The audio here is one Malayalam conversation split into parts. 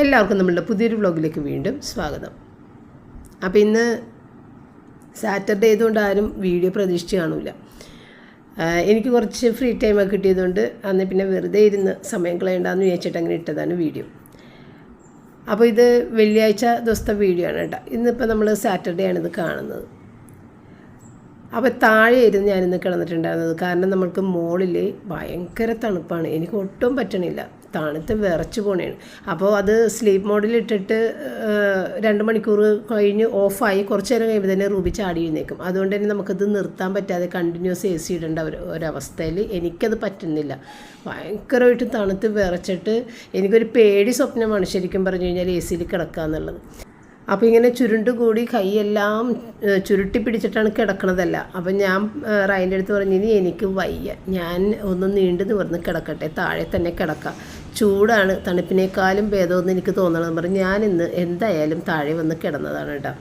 എല്ലാവർക്കും നമ്മളുടെ പുതിയൊരു വ്ലോഗിലേക്ക് വീണ്ടും സ്വാഗതം. അപ്പോൾ ഇന്ന് സാറ്റർഡേ ആയതുകൊണ്ട് ആരും വീഡിയോ പ്രതീക്ഷിച്ച് കാണില്ല. എനിക്ക് കുറച്ച് ഫ്രീ ടൈമൊക്കെ കിട്ടിയതുകൊണ്ട് അന്ന് പിന്നെ വെറുതെ ഇരുന്ന് സമയം കളയണ്ടെന്ന് വിചാരിച്ചിട്ട് അങ്ങനെ ഇട്ടതാണ് വീഡിയോ. അപ്പോൾ ഇത് വെള്ളിയാഴ്ച ദിവസത്തെ വീഡിയോ ആണ് കേട്ടോ. ഇന്നിപ്പോൾ നമ്മൾ സാറ്റർഡേ ആണിത് കാണുന്നത്. അപ്പോൾ താഴെയായിരുന്നു ഞാനിന്ന് കിടന്നിട്ടുണ്ടായിരുന്നത്. കാരണം നമ്മൾക്ക് മുകളിൽ ഭയങ്കര തണുപ്പാണ്. എനിക്ക് ഒട്ടും പറ്റണില്ല, തണുത്ത് വിറച്ച് പോണേണ്. അപ്പോൾ അത് സ്ലീപ്പ് മോഡിലിട്ടിട്ട് 2 മണിക്കൂർ കഴിഞ്ഞ് ഓഫായി കുറച്ച് നേരം കഴിയുമ്പോൾ തന്നെ റൂബി ചാടി എഴുന്നേക്കും. അതുകൊണ്ട് തന്നെ നമുക്കത് നിർത്താൻ പറ്റാതെ കണ്ടിന്യൂസ് AC ഇടേണ്ട ഒരവസ്ഥയിൽ എനിക്കത് പറ്റുന്നില്ല. ഭയങ്കരമായിട്ട് തണുത്ത് വിറച്ചിട്ട് എനിക്കൊരു പേടി സ്വപ്നമാണ് ശരിക്കും പറഞ്ഞു കഴിഞ്ഞാൽ AC കിടക്കുക എന്നുള്ളത്. അപ്പോൾ ഇങ്ങനെ ചുരുണ്ടുകൂടി കൈയെല്ലാം ചുരുട്ടി പിടിച്ചിട്ടാണ് കിടക്കണതല്ല. അപ്പം ഞാൻ റൈൻ്റെ അടുത്ത് പറഞ്ഞു, ഇനി എനിക്ക് വയ്യ, ഞാൻ ഒന്ന് നീണ്ടു നിവർന്ന് കിടക്കട്ടെ, താഴെ തന്നെ കിടക്കാം, ചൂടാണ്, തണുപ്പിനേക്കാളും ഭേദമൊന്നും എനിക്ക് തോന്നണമെന്ന് പറഞ്ഞ് ഞാനിന്ന് എന്തായാലും താഴെ വന്ന് കിടന്നതാണ് കേട്ടോ.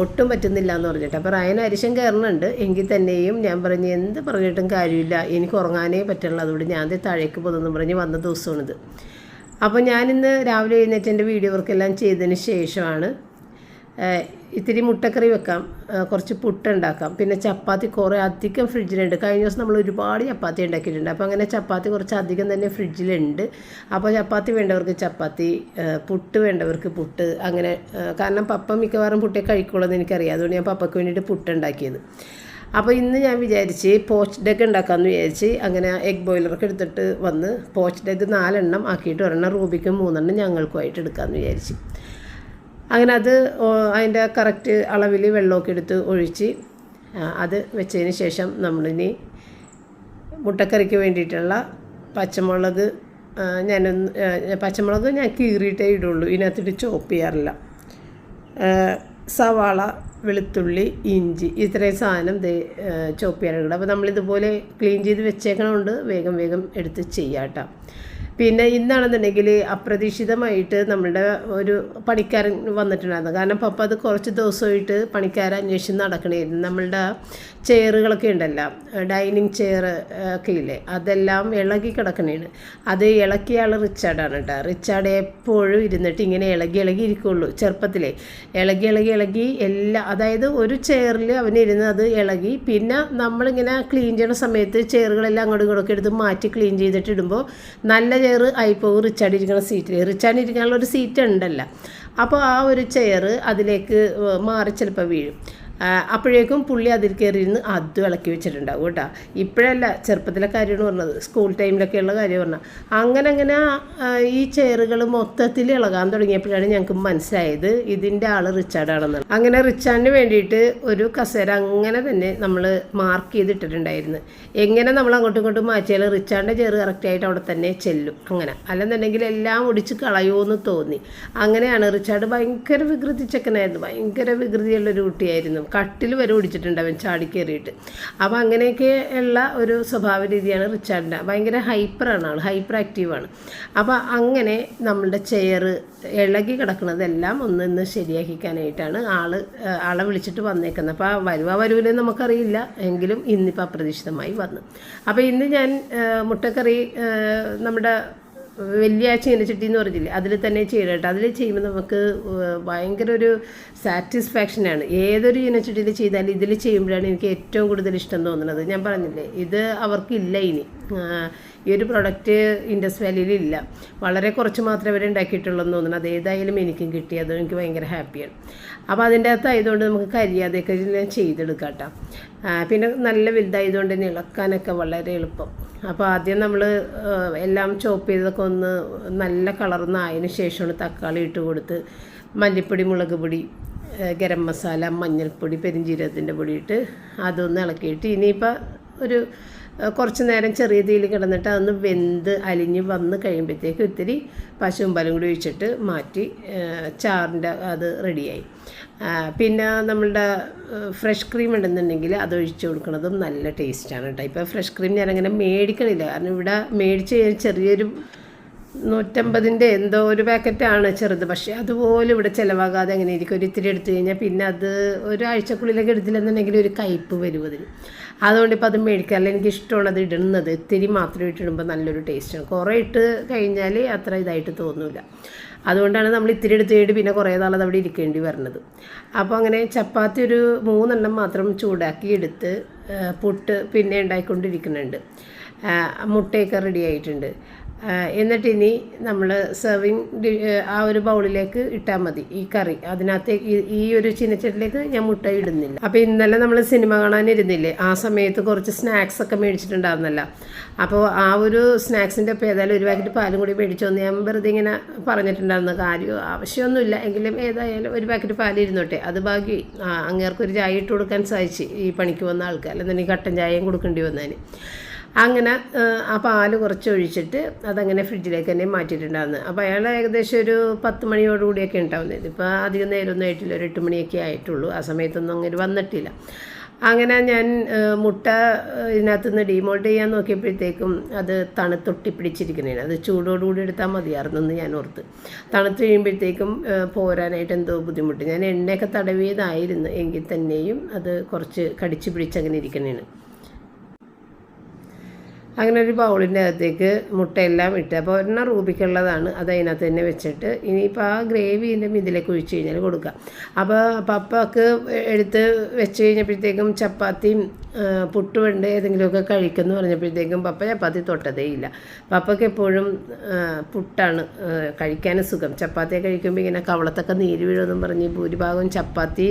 ഒട്ടും പറ്റുന്നില്ല എന്ന് പറഞ്ഞിട്ട്. അപ്പോൾ റയൻ അരിശം കയറുന്നുണ്ട്. എങ്കിൽ തന്നെയും ഞാൻ പറഞ്ഞു എന്ത് പറഞ്ഞിട്ടും കാര്യമില്ല, എനിക്ക് ഉറങ്ങാനേ പറ്റുള്ളൂ, അതുകൊണ്ട് ഞാൻ താഴേക്ക് പോകുന്നു പറഞ്ഞ് വന്ന ദിവസമാണിത്. അപ്പോൾ ഞാനിന്ന് രാവിലെ എഴുന്നേറ്റ് എൻ്റെ വീഡിയോ വർക്കെല്ലാം ചെയ്തതിന് ശേഷമാണ് ഇത്തിരി മുട്ടക്കറി വെക്കാം, കുറച്ച് പുട്ടുണ്ടാക്കാം, പിന്നെ ചപ്പാത്തി കുറേ അധികം ഫ്രിഡ്ജിലുണ്ട്. കഴിഞ്ഞ ദിവസം നമ്മൾ ഒരുപാട് ചപ്പാത്തി ഉണ്ടാക്കിയിട്ടുണ്ട്. അപ്പോൾ അങ്ങനെ ചപ്പാത്തി കുറച്ച് അധികം തന്നെ ഫ്രിഡ്ജിലുണ്ട്. അപ്പോൾ ചപ്പാത്തി വേണ്ടവർക്ക് ചപ്പാത്തി, പുട്ട് വേണ്ടവർക്ക് പുട്ട്, അങ്ങനെ. കാരണം പപ്പ മിക്കവാറും പുട്ടേ കഴിക്കുള്ളൂ എന്ന് എനിക്കറിയാം. അതുകൊണ്ട് ഞാൻ പപ്പയ്ക്ക് വേണ്ടിയിട്ട് പുട്ടുണ്ടാക്കിയത്. അപ്പോൾ ഇന്ന് ഞാൻ വിചാരിച്ച് പോച്ച്ഡ് എഗ് ഉണ്ടാക്കാമെന്ന് വിചാരിച്ച് അങ്ങനെ എഗ് ബോയിലറൊക്കെ എടുത്തിട്ട് വന്ന് പോച്ച്ഡ് എഗ് 4 എണ്ണം ആക്കിയിട്ട് 1 റൂബിക്കും 3 എണ്ണം ഞങ്ങൾക്കുമായിട്ട് എടുക്കാമെന്ന് വിചാരിച്ച്. അങ്ങനെ അത് അതിൻ്റെ കറക്റ്റ് അളവിൽ വെള്ളമൊക്കെ എടുത്ത് ഒഴിച്ച് അത് വെച്ചതിന് ശേഷം നമ്മളിനി മുട്ടക്കറിക്ക് വേണ്ടിയിട്ടുള്ള പച്ചമുളക് പച്ചമുളക് ഞാൻ കീറിയിട്ടേ ഇടുള്ളൂ, ഇതിനകത്തിട്ട് ചോപ്പ് ചെയ്യാറില്ല. സവാള, വെളുത്തുള്ളി, ഇഞ്ചി, ഇത്രയും സാധനം ചോപ്പ് ചെയ്യാനുണ്ട്. അപ്പോൾ നമ്മളിതുപോലെ ക്ലീൻ ചെയ്ത് വെച്ചേക്കണതുകൊണ്ട് വേഗം വേഗം എടുത്ത് ചെയ്യാം കേട്ടോ. പിന്നെ ഇന്നാണെന്നുണ്ടെങ്കിൽ അപ്രതീക്ഷിതമായിട്ട് നമ്മളുടെ ഒരു പണിക്കാരൻ വന്നിട്ടുണ്ടായിരുന്നു. കാരണം പപ്പ അത് കുറച്ച് ദിവസമായിട്ട് പണിക്കാരെ അന്വേഷിച്ച് നടക്കണമായിരുന്നു. നമ്മളുടെ ചെയറുകളൊക്കെ ഉണ്ടല്ലോ, ഡൈനിങ് ചെയർ ഒക്കെ ഇല്ലേ, അതെല്ലാം ഇളകി കിടക്കണേണ്. അത് ഇളക്കിയ ആൾ റിച്ചാർഡാണ് കേട്ടോ. റിച്ചാർഡ് എപ്പോഴും ഇരുന്നിട്ട് ഇങ്ങനെ ഇളകി ഇരിക്കുള്ളൂ. ചെറുപ്പത്തിലേ ഇളകി എല്ലാം, അതായത് ഒരു ചെയറിൽ അവനിരുന്ന് അത് ഇളകി. പിന്നെ നമ്മളിങ്ങനെ ക്ലീൻ ചെയ്യുന്ന സമയത്ത് ചെയറുകളെല്ലാം അങ്ങോട്ടും ഇങ്ങോട്ടൊക്കെ എടുത്ത് മാറ്റി ക്ലീൻ ചെയ്തിട്ട് ഇടുമ്പോൾ നല്ല ചെയർ ആയിപ്പോകും റിച്ചാർഡ് ഇരിക്കുന്ന സീറ്റിൽ. റിച്ചാർഡ് ഇരിക്കാനുള്ള ഒരു സീറ്റ് ഉണ്ടല്ലോ, അപ്പോൾ ആ ഒരു ചെയർ അതിലേക്ക് മാറി ചിലപ്പോൾ വീഴും. അപ്പോഴേക്കും പുള്ളി അതിൽ കയറിയിരുന്ന് അതും ഇളക്കി വെച്ചിട്ടുണ്ടാവും കേട്ടോ. ഇപ്പോഴല്ല, ചെറുപ്പത്തിലെ കാര്യമാണ് പറഞ്ഞത്, സ്കൂൾ ടൈമിലൊക്കെയുള്ള കാര്യം പറഞ്ഞാൽ. അങ്ങനെ ഈ ചെയറുകൾ മൊത്തത്തിൽ ഇളകാൻ തുടങ്ങിയപ്പോഴാണ് ഞങ്ങൾക്ക് മനസ്സിലായത് ഇതിൻ്റെ ആൾ റിച്ചാർഡാണെന്നാണ്. അങ്ങനെ റിച്ചാർഡിന് വേണ്ടിയിട്ട് ഒരു കസേര അങ്ങനെ തന്നെ നമ്മൾ മാർക്ക് ചെയ്തിട്ടിട്ടുണ്ടായിരുന്നു. എങ്ങനെ നമ്മൾ അങ്ങോട്ടും ഇങ്ങോട്ടും മാറ്റിയാൽ റിച്ചാർഡിൻ്റെ ചെയർ കറക്റ്റായിട്ട് അവിടെ തന്നെ ചെല്ലും. അങ്ങനെ അല്ലെന്നുണ്ടെങ്കിൽ എല്ലാം ഒടിച്ച് കളയുമെന്ന് തോന്നി. അങ്ങനെയാണ്. റിച്ചാർഡ് ഭയങ്കര വികൃതി ചെക്കനായിരുന്നു, ഭയങ്കര വികൃതിയുള്ളൊരു കുട്ടിയായിരുന്നു. കട്ടിൽ വരെ ഓടിച്ചിട്ടുണ്ട് അവൻ ചാടി കയറിയിട്ട്. അപ്പോൾ അങ്ങനെയൊക്കെ ഉള്ള ഒരു സ്വഭാവ രീതിയാണ് റിച്ചാർഡിൻ്റെ. ഭയങ്കര ഹൈപ്പറാണ് ആൾ, ഹൈപ്പർ ആക്റ്റീവാണ്. അപ്പോൾ അങ്ങനെ നമ്മളുടെ ചെയർ ഇളകി കിടക്കുന്നതെല്ലാം ഒന്ന് ശരിയാക്കിക്കാനായിട്ടാണ് ആളെ വിളിച്ചിട്ട് വന്നേക്കുന്നത്. അപ്പോൾ വരുവില്ലെന്ന് നമുക്കറിയില്ല, എങ്കിലും ഇന്നിപ്പോൾ അപ്രതീക്ഷിതമായി വന്നു. അപ്പോൾ ഇന്ന് ഞാൻ മുട്ടക്കറി നമ്മുടെ വെള്ളിയാഴ്ച ഇനച്ചട്ടി എന്ന് പറഞ്ഞില്ലേ, അതിൽ തന്നെ ചെയ്യണം കേട്ടോ. അതിൽ ചെയ്യുമ്പോൾ നമുക്ക് ഭയങ്കര ഒരു സാറ്റിസ്ഫാക്ഷനാണ്. ഏതൊരു ഇനച്ചട്ടിയിൽ ചെയ്താലും ഇതിൽ ചെയ്യുമ്പോഴാണ് എനിക്ക് ഏറ്റവും കൂടുതൽ ഇഷ്ടം തോന്നുന്നത്. ഞാൻ പറഞ്ഞില്ലേ, ഇത് അവർക്കില്ല ഇനി. ഈ ഒരു പ്രൊഡക്റ്റ് ഇൻഡസ് വാലിയിലില്ല, വളരെ കുറച്ച് മാത്രമേ അവർ ഉണ്ടാക്കിയിട്ടുള്ളൂ എന്ന് തോന്നുന്നു. അതേതായാലും എനിക്കും കിട്ടി, അത് എനിക്ക് ഭയങ്കര ഹാപ്പിയാണ്. അപ്പോൾ അതിൻ്റെ അകത്തായതുകൊണ്ട് നമുക്ക് കരിയാതെയൊക്കെ ഞാൻ ചെയ്തെടുക്കാം കേട്ടോ. പിന്നെ നല്ല വലുതായതുകൊണ്ട് തന്നെ ഇളക്കാനൊക്കെ വളരെ എളുപ്പം. അപ്പോൾ ആദ്യം നമ്മൾ എല്ലാം ചോപ്പ് ചെയ്തൊക്കെ ഒന്ന് നല്ല കളർന്നായതിന് ശേഷമാണ് തക്കാളി ഇട്ട് കൊടുത്ത് മല്ലിപ്പൊടി, മുളക് പൊടി, ഗരം മസാല, മഞ്ഞൾപ്പൊടി, പെരിഞ്ജീരകത്തിൻ്റെ പൊടി ഇട്ട് അതൊന്ന് ഇളക്കിയിട്ട് ഇനിയിപ്പോൾ ഒരു കുറച്ച് നേരം ചെറിയ തീയിൽ കിടന്നിട്ട് അതൊന്ന് വെന്ത് അലിഞ്ഞ് വന്ന് കഴിയുമ്പോഴത്തേക്ക് ഇത്തിരി പശുമ്പാലും കൂടി ഒഴിച്ചിട്ട് മാറ്റി ചാറിൻ്റെ അത് റെഡിയായി. പിന്നെ നമ്മളുടെ ഫ്രഷ് ക്രീം ഉണ്ടെന്നുണ്ടെങ്കിൽ അത് ഒഴിച്ച് കൊടുക്കുന്നതും നല്ല ടേസ്റ്റാണ് കേട്ടോ. ഇപ്പോൾ ഫ്രഷ് ക്രീം ഞാനങ്ങനെ മേടിക്കണില്ല, കാരണം ഇവിടെ മേടിച്ച് ചെറിയൊരു 150ൻ്റെ എന്തോ ഒരു പാക്കറ്റാണ് ചെറുത്. പക്ഷേ അതുപോലെ ഇവിടെ ചിലവാകാതെ അങ്ങനെ ഇരിക്കും. ഒരു ഇത്തിരി എടുത്തു കഴിഞ്ഞാൽ പിന്നെ അത് ഒരാഴ്ചക്കുള്ളിലൊക്കെ എടുത്തില്ലെന്നുണ്ടെങ്കിൽ ഒരു കയ്പ്പ് വരും അതിന്. അതുകൊണ്ട് ഇപ്പോൾ അത് മേടിക്കാറില്ല. എനിക്ക് ഇഷ്ടമാണ് അത് ഇടുന്നത്. ഇത്തിരി മാത്രം ഇട്ടിടുമ്പോൾ നല്ലൊരു ടേസ്റ്റാണ്. കുറേ ഇട്ട് കഴിഞ്ഞാൽ അത്ര ഇതായിട്ട് തോന്നില്ല. അതുകൊണ്ടാണ് നമ്മൾ ഇത്തിരി എടുത്ത് പിന്നെ കുറേ നാളത് അവിടെ ഇരിക്കേണ്ടി വരുന്നത്. അപ്പോൾ അങ്ങനെ ചപ്പാത്തി ഒരു 3 എണ്ണം മാത്രം ചൂടാക്കി എടുത്ത് പുട്ട് പിന്നെ ഉണ്ടാക്കിക്കൊണ്ടിരിക്കുന്നുണ്ട്. മുട്ടയൊക്കെ റെഡി ആയിട്ടുണ്ട്. എന്നിട്ടിനി നമ്മൾ സെർവിങ് ആ ഒരു ബൗളിലേക്ക് ഇട്ടാൽ മതി ഈ കറി. അതിനകത്തേക്ക് ഈ ഒരു ചീനച്ചട്ടിലേക്ക് ഞാൻ മുട്ട ഇടുന്നില്ല. അപ്പോൾ ഇന്നലെ നമ്മൾ സിനിമ കാണാനിരുന്നില്ലേ, ആ സമയത്ത് കുറച്ച് സ്നാക്സ് ഒക്കെ മേടിച്ചിട്ടുണ്ടായിരുന്നല്ലോ. അപ്പോൾ ആ ഒരു സ്നാക്സിൻ്റെ ഒപ്പം ഏതായാലും ഒരു പാക്കറ്റ് പാലും കൂടി മേടിച്ചോന്ന് ഞാൻ വെറുതെ ഇങ്ങനെ പറഞ്ഞിട്ടുണ്ടായിരുന്ന കാര്യം ആവശ്യമൊന്നുമില്ല. എങ്കിലും ഏതായാലും ഒരു പാക്കറ്റ് പാൽ ഇരുന്നോട്ടെ, അത് ബാക്കി അങ്ങേർക്കൊരു ചായ ഇട്ട് കൊടുക്കാൻ സാധിച്ചു ഈ പണിക്ക് വന്ന ആൾക്ക്. അല്ലെന്നുണ്ടെങ്കിൽ കട്ടൻ ചായയും കൊടുക്കേണ്ടി വന്നതിന്. അങ്ങനെ ആ പാല് കുറച്ച് ഒഴിച്ചിട്ട് അതങ്ങനെ ഫ്രിഡ്ജിലേക്ക് തന്നെ മാറ്റിയിട്ടുണ്ടായിരുന്നു. അപ്പോൾ അയാൾ ഏകദേശം ഒരു 10 മണിയോടുകൂടിയൊക്കെ ഉണ്ടാവുന്നത്. ഇപ്പോൾ അധികം നേരമൊന്നും ആയിട്ടില്ല, ഒരു 8 മണിയൊക്കെ ആയിട്ടുള്ളൂ. ആ സമയത്തൊന്നും അങ്ങനെ വന്നിട്ടില്ല. അങ്ങനെ ഞാൻ മുട്ട ഇതിനകത്ത് നിന്ന് ഡീമോൾഡ് ചെയ്യാൻ നോക്കിയപ്പോഴത്തേക്കും അത് തണുത്തൊട്ടിപ്പിടിച്ചിരിക്കുന്നതാണ്. അത് ചൂടോടുകൂടി എടുത്താൽ മതിയായിരുന്നെന്ന് ഞാൻ ഓർത്ത്. തണുത്ത് കഴിയുമ്പോഴത്തേക്കും പോരാനായിട്ട് എന്തോ ബുദ്ധിമുട്ട്. ഞാൻ എണ്ണയൊക്കെ തടവിയതായിരുന്നു, എങ്കിൽ തന്നെയും അത് കുറച്ച് കടിച്ചു പിടിച്ചങ്ങനെ ഇരിക്കുന്നതാണ്. അങ്ങനെ ഒരു ബൗളിൻ്റെ അകത്തേക്ക് മുട്ടയെല്ലാം ഇട്ട്, അപ്പോൾ ഒരെണ്ണം റൂബിക്കുള്ളതാണ്, അത് അതിനകത്ത് തന്നെ വെച്ചിട്ട് ഇനിയിപ്പോൾ ആ ഗ്രേവിൻ്റെ ഇതിലേക്ക് ഒഴിച്ച് കഴിഞ്ഞാൽ കൊടുക്കാം. അപ്പോൾ പപ്പക്ക് എടുത്ത് വെച്ച് കഴിഞ്ഞപ്പോഴത്തേക്കും ചപ്പാത്തിയും പുട്ടുകൊണ്ട് ഏതെങ്കിലുമൊക്കെ കഴിക്കുമെന്ന് പറഞ്ഞപ്പോഴത്തേക്കും പപ്പ ചപ്പാത്തി തൊട്ടതേ ഇല്ല. പപ്പയ്ക്ക് എപ്പോഴും പുട്ടാണ് കഴിക്കാനും സുഖം. ചപ്പാത്തിയെ കഴിക്കുമ്പോൾ ഇങ്ങനെ കവളത്തൊക്കെ നീര് വീഴുമെന്നും പറഞ്ഞ് ഭൂരിഭാഗം ചപ്പാത്തി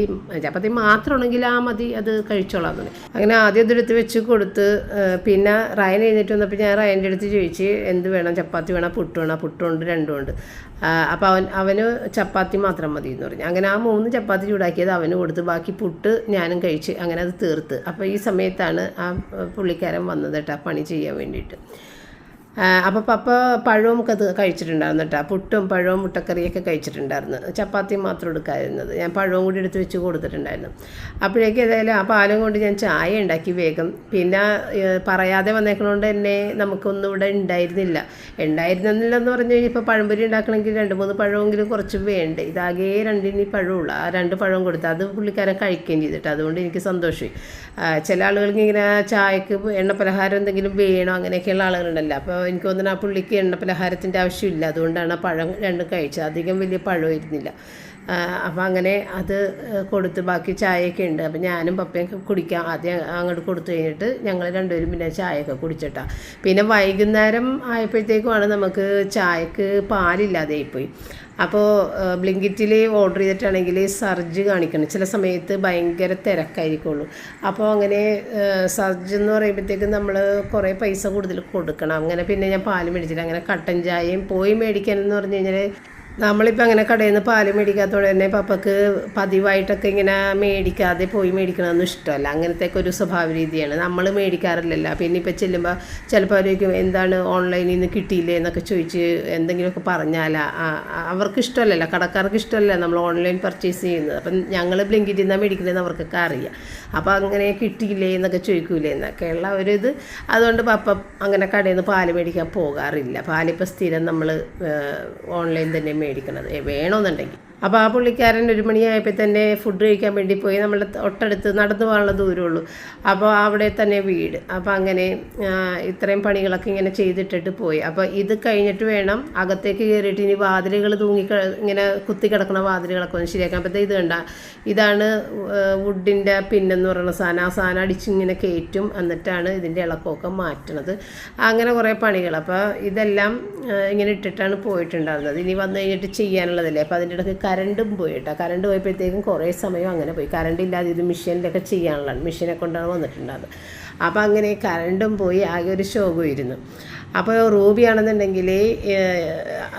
മാത്രമാണെങ്കിൽ ആ മതി, അത് കഴിച്ചോളാം എന്ന്. അങ്ങനെ ആദ്യം അതെടുത്ത് വെച്ച് കൊടുത്ത് പിന്നെ റയൻ എഴുന്നേറ്റ് വന്നപ്പോൾ ഞാൻ റയൻ്റെ അടുത്ത് ചോദിച്ച് എന്ത് വേണം, ചപ്പാത്തി വേണം പുട്ട് വേണം? പുട്ടുണ്ട്, രണ്ടും ഉണ്ട്. അപ്പോൾ അവന് ചപ്പാത്തി മാത്രം മതി എന്ന് പറഞ്ഞു. അങ്ങനെ ആ 3 ചപ്പാത്തി ചൂടാക്കിയത് അവന് കൊടുത്ത് ബാക്കി പുട്ട് ഞാനും കഴിച്ച് അങ്ങനെ അത് തീർത്ത്. അപ്പോൾ ഈ സമയത്താണ് ആ പുള്ളിക്കാരൻ വന്നത് കേട്ടോ പണി ചെയ്യാൻ വേണ്ടിയിട്ട്. അപ്പോൾ പപ്പ പഴവും ഒക്കെ കഴിച്ചിട്ടുണ്ടായിരുന്നു കേട്ടോ. പുട്ടും പഴവും മുട്ടക്കറിയൊക്കെ കഴിച്ചിട്ടുണ്ടായിരുന്നു. ചപ്പാത്തി മാത്രം എടുക്കാതിരുന്നത്. ഞാൻ പഴവും കൂടി എടുത്ത് വെച്ച് കൊടുത്തിട്ടുണ്ടായിരുന്നു. അപ്പോഴേക്കും ഏതായാലും ആ പാലും കൊണ്ട് ഞാൻ ചായ ഉണ്ടാക്കി വേഗം. പിന്നെ പറയാതെ വന്നേക്കണോണ്ട് തന്നെ നമുക്കൊന്നും ഇവിടെ ഉണ്ടായിരുന്നില്ലെന്ന് പറഞ്ഞു കഴിഞ്ഞാൽ ഇപ്പോൾ പഴംപൊരി ഉണ്ടാക്കണമെങ്കിൽ 2-3 പഴമെങ്കിലും കുറച്ച് വേണ്ടേ. ഇതാകെ 2 പഴമുള്ളൂ. ആ 2 പഴവും കൊടുത്ത് അത് പുള്ളിക്കാരൻ കഴിക്കുകയും ചെയ്തിട്ട് അതുകൊണ്ട് എനിക്ക് സന്തോഷമായി. ചില ആളുകൾക്ക് ഇങ്ങനെ ചായക്ക് എണ്ണപ്പലഹാരം എന്തെങ്കിലും വേണോ അങ്ങനെയൊക്കെയുള്ള ആളുകളുണ്ടല്ലോ. അപ്പോൾ എനിക്ക് തോന്നുന്നു ആ പുള്ളിക്ക് എണ്ണപ്പലഹാരത്തിൻ്റെ ആവശ്യമില്ല, അതുകൊണ്ടാണ് ആ പഴം 2 കഴിച്ചത്. അധികം വലിയ പഴമായിരുന്നില്ല. അപ്പോൾ അങ്ങനെ അത് കൊടുത്ത് ബാക്കി ചായയൊക്കെ ഉണ്ട്. അപ്പോൾ ഞാനും പപ്പയൊക്കെ കുടിക്കാം. ആദ്യം അങ്ങോട്ട് കൊടുത്തു കഴിഞ്ഞിട്ട് ഞങ്ങൾ രണ്ടുപേരും പിന്നെ ചായയൊക്കെ കുടിച്ചിട്ടാണ്. പിന്നെ വൈകുന്നേരം ആയപ്പോഴത്തേക്കുമാണ് നമുക്ക് ചായക്ക് പാലില്ലാതെയായിപ്പോയി. അപ്പോൾ ബ്ലിങ്കിറ്റിൽ ഓർഡർ ചെയ്തിട്ടാണെങ്കിൽ സർജ് കാണിക്കണം. ചില സമയത്ത് ഭയങ്കര തിരക്കായിരിക്കുള്ളൂ. അപ്പോൾ അങ്ങനെ സർജ് എന്ന് പറയുമ്പോഴത്തേക്കും നമ്മൾ കുറേ പൈസ കൂടുതൽ കൊടുക്കണം. അങ്ങനെ പിന്നെ ഞാൻ പാല് മേടിച്ചില്ല. അങ്ങനെ കട്ടൻ ചായയും പോയി മേടിക്കാനെന്ന് പറഞ്ഞു കഴിഞ്ഞാൽ നമ്മളിപ്പോൾ അങ്ങനെ കടയിൽ നിന്ന് പാല് മേടിക്കാത്തതുകൊണ്ട് തന്നെ പപ്പക്ക് പതിവായിട്ടൊക്കെ ഇങ്ങനെ മേടിക്കാതെ പോയി മേടിക്കണമെന്നും ഇഷ്ടമല്ല. അങ്ങനത്തെയൊക്കെ ഒരു സ്വഭാവ രീതിയാണ്. നമ്മൾ മേടിക്കാറില്ലല്ലോ. പിന്നെ ഇപ്പോൾ ചെല്ലുമ്പോൾ ചിലപ്പോൾ അവരേക്കും എന്താണ് ഓൺലൈനിൽ നിന്ന് കിട്ടിയില്ലേ എന്നൊക്കെ ചോദിച്ച് എന്തെങ്കിലുമൊക്കെ പറഞ്ഞാൽ അവർക്ക് ഇഷ്ടമല്ലല്ലോ, കടക്കാർക്ക് ഇഷ്ടമല്ല നമ്മൾ ഓൺലൈൻ പർച്ചേസ് ചെയ്യുന്നത്. അപ്പം ഞങ്ങൾ ബ്ലിങ്കിറ്റിൽ നിന്നാണ് മേടിക്കുന്നതെന്ന് അവർക്കൊക്കെ അറിയാം. അപ്പോൾ അങ്ങനെ കിട്ടിയില്ലേ എന്നൊക്കെ ചോദിക്കൂലേ എന്നൊക്കെയുള്ള ഒരു ഇത്. അതുകൊണ്ട് പപ്പ അങ്ങനെ കടയിൽ നിന്ന് പാല് മേടിക്കാൻ പോകാറില്ല. പാലിപ്പോൾ സ്ഥിരം നമ്മൾ ഓൺലൈൻ തന്നെ മേടിക്കണത് വേണമെന്നുണ്ടെങ്കിൽ. അപ്പോൾ ആ പുള്ളിക്കാരൻ 1 മണിയായപ്പോൾ തന്നെ ഫുഡ് കഴിക്കാൻ വേണ്ടി പോയി. നമ്മൾ തൊട്ടടുത്ത് നടന്നു പോകാനുള്ള ദൂരമുള്ളൂ. അപ്പോൾ അവിടെ തന്നെ വീട്. അപ്പോൾ അങ്ങനെ ഇത്രയും പണികളൊക്കെ ഇങ്ങനെ ചെയ്തിട്ടിട്ട് പോയി. അപ്പോൾ ഇത് കഴിഞ്ഞിട്ട് വേണം അകത്തേക്ക് കയറിയിട്ട് ഇനി വാതിലുകൾ ഇങ്ങനെ കുത്തി കിടക്കുന്ന വാതിലുകളൊക്കെ ഒന്ന് ശരിയാക്കാൻ. അപ്പോഴത്തെ ഇത് കണ്ട, ഇതാണ് വുഡിൻ്റെ പിന്നെന്ന് പറയുന്ന സാധനം. ആ സാധനം അടിച്ചിങ്ങനെ കയറ്റും, എന്നിട്ടാണ് ഇതിൻ്റെ ഇളക്കമൊക്കെ മാറ്റണത്. അങ്ങനെ കുറേ പണികൾ. അപ്പോൾ ഇതെല്ലാം ഇങ്ങനെ ഇട്ടിട്ടാണ് പോയിട്ടുണ്ടായിരുന്നത്. ഇനി വന്നു കഴിഞ്ഞിട്ട് ചെയ്യാനുള്ളതല്ലേ. അപ്പോൾ അതിൻ്റെ ഇടയ്ക്ക് കറണ്ടും പോയി കേട്ടോ. കറണ്ട് പോയപ്പോഴത്തേക്കും കുറേ സമയം അങ്ങനെ പോയി. കറണ്ട് ഇല്ലാതെ ഇത് മെഷീനിലൊക്കെ ചെയ്യാനുള്ളതാണ്. മെഷീനെ കൊണ്ടാണ് വന്നിട്ടുണ്ടാകുന്നത്. അപ്പോൾ അങ്ങനെ കറണ്ടും പോയി, ആകെ ഒരു ശോകമായിരുന്നു. അപ്പോൾ റൂബിയാണെന്നുണ്ടെങ്കിൽ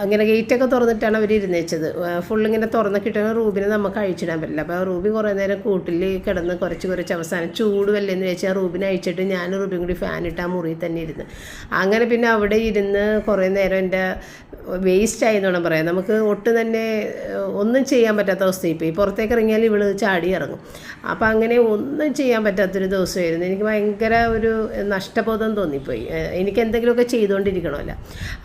അങ്ങനെ ഗേറ്റൊക്കെ തുറന്നിട്ടാണ് അവർ ഇരുന്നേച്ചത്. ഫുള്ളിങ്ങനെ തുറന്നിട്ടാണ് റൂബിനെ നമുക്ക് അഴിച്ചിടാൻ പറ്റില്ല. അപ്പോൾ റൂബി കുറേ നേരം കൂട്ടിൽ കിടന്ന് കുറച്ച് അവസാനം ചൂട് വല്ലെന്ന് വെച്ചാൽ റൂബിനെ അഴിച്ചിട്ട് ഞാൻ റൂബിയും കൂടി ഫാനിട്ട് ആ മുറിയിൽ തന്നെ ഇരുന്ന്. അങ്ങനെ പിന്നെ അവിടെ ഇരുന്ന് കുറേ നേരം എൻ്റെ വേസ്റ്റ് ആയെന്നാണ് പറയാം. നമുക്ക് ഒട്ടും തന്നെ ഒന്നും ചെയ്യാൻ പറ്റാത്ത അവസ്ഥയിൽ പോയി. പുറത്തേക്ക് ഇറങ്ങിയാൽ ഇവള് ചാടി ഇറങ്ങും. അപ്പോൾ അങ്ങനെ ഒന്നും ചെയ്യാൻ പറ്റാത്തൊരു ദിവസമായിരുന്നു. എനിക്ക് ഭയങ്കര ഒരു നഷ്ടബോധം തോന്നിപ്പോയി. എനിക്ക് എന്തെങ്കിലുമൊക്കെ ചെയ്തുകൊണ്ടിരിക്കണമല്ലോ.